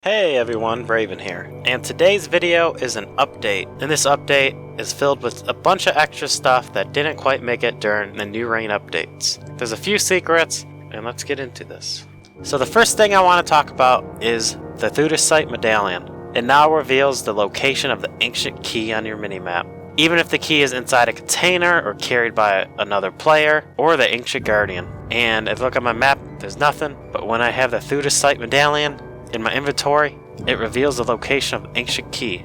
Hey everyone, Raven here, and today's video is an update, and this update is filled with a bunch of extra stuff that didn't quite make it during the new rain updates. There's a few secrets, and let's get into this. So the first thing I want to talk about is the Deuter Medallion. It now reveals the location of the ancient key on your minimap, even if the key is inside a container or carried by another player or the ancient guardian. And if I look at my map, there's nothing, but when I have the Deuter Medallion in my inventory, it reveals the location of the ancient key.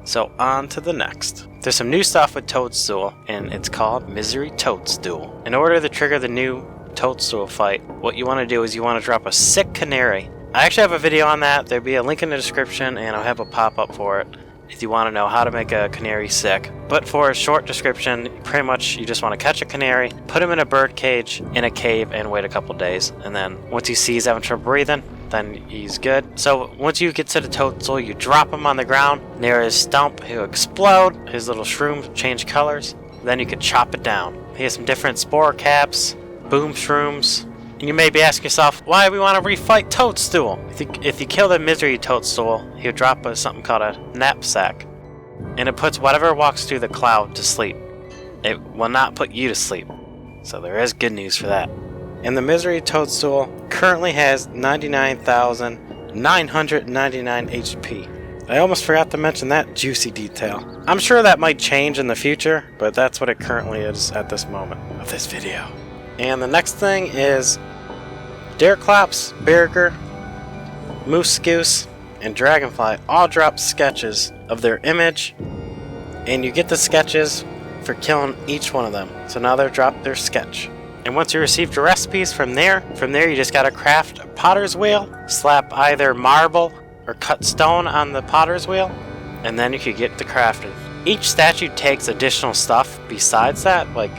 So on to the next. There's some new stuff with Toadstool, and it's called Misery Toadstool. In order to trigger the new Toadstool fight, what you want to do is you want to drop a sick canary. I actually have a video on that. There'll be a link in the description, and I'll have a pop-up for it if you want to know how to make a canary sick. But for a short description, pretty much you just want to catch a canary, put him in a bird cage in a cave, and wait a couple days. And then once you see he's having trouble breathing, then he's good. So once you get to the Toadstool, you drop him on the ground near his stump. He'll explode, his little shrooms change colors, then you can chop it down. He has some different spore caps, boom shrooms, and you may be asking yourself, why do we want to refight Toadstool? If you kill the Misery Toadstool, he'll drop something called a Knapsack, and it puts whatever walks through the cloud to sleep. It will not put you to sleep, so there is good news for that. And the Misery Toadstool currently has 99,999 HP. I almost forgot to mention that juicy detail. I'm sure that might change in the future, but that's what it currently is at this moment of this video. And the next thing is Deerclops, Berger, Moose Goose, and Dragonfly all drop sketches of their image, and you get the sketches for killing each one of them. So now they've dropped their sketch. And once you receive your recipes from there you just gotta craft a potter's wheel, slap either marble or cut stone on the potter's wheel, and then you can get to crafting. Each statue takes additional stuff besides that, like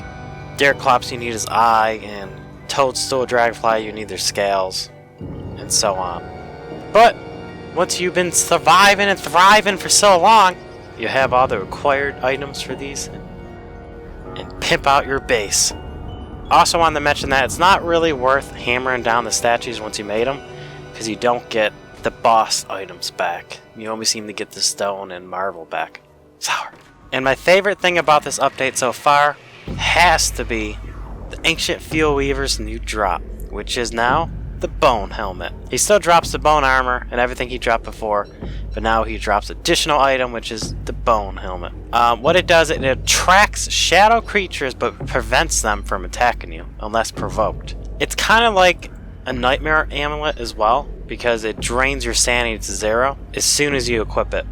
Deerclops you need his eye, and Toadstool, Dragonfly you need their scales, and so on. But once you've been surviving and thriving for so long, you have all the required items for these, and pimp out your base. Also wanted to mention that it's not really worth hammering down the statues once you made them, because you don't get the boss items back. You only seem to get the stone and marble back. Sour. And my favorite thing about this update so far has to be the Ancient Fuel Weaver's new drop, which is now the bone helmet. He still drops the bone armor and everything he dropped before, but now he drops additional item, which is the bone helmet. What it does, it attracts shadow creatures but prevents them from attacking you unless provoked. It's kind of like a nightmare amulet as well, because it drains your sanity to 0 as soon as you equip it.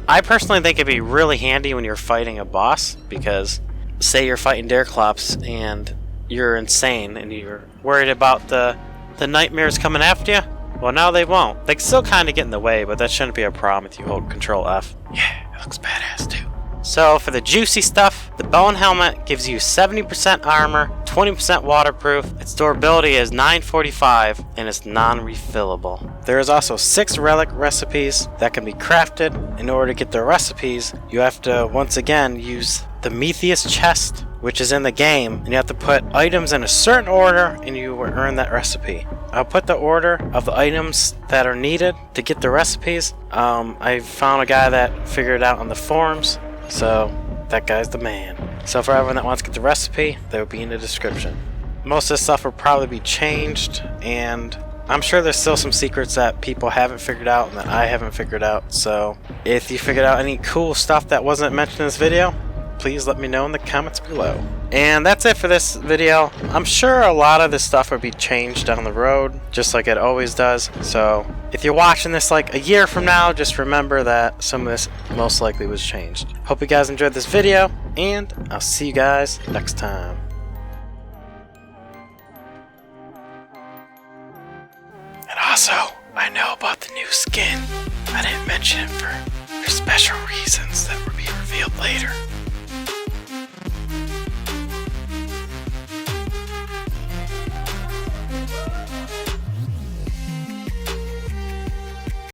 I personally think it'd be really handy when you're fighting a boss, because say you're fighting Deerclops and you're insane and you're worried about the nightmares coming after you. Well, now they won't. They can still kind of get in the way, but that shouldn't be a problem if you hold Control F. Yeah, it looks badass too. So for the juicy stuff, the bone helmet gives you 70% armor, 20% waterproof, its durability is 945, and it's non-refillable. There is also 6 relic recipes that can be crafted. In order to get the recipes, you have to once again use the metheus chest, which is in the game, and you have to put items in a certain order and you will earn that recipe. I'll put the order of the items that are needed to get the recipes. I found a guy that figured it out on the forums, so that guy's the man. So for everyone that wants to get the recipe, they will be in the description. Most of this stuff will probably be changed, and I'm sure there's still some secrets that people haven't figured out and that I haven't figured out. So if you figured out any cool stuff that wasn't mentioned in this video, please let me know in the comments below. And that's it for this video. I'm sure a lot of this stuff will be changed down the road, just like it always does. So if you're watching this like a year from now, just remember that some of this most likely was changed. Hope you guys enjoyed this video, and I'll see you guys next time. And also, I know about the new skin. I didn't mention it for special reasons that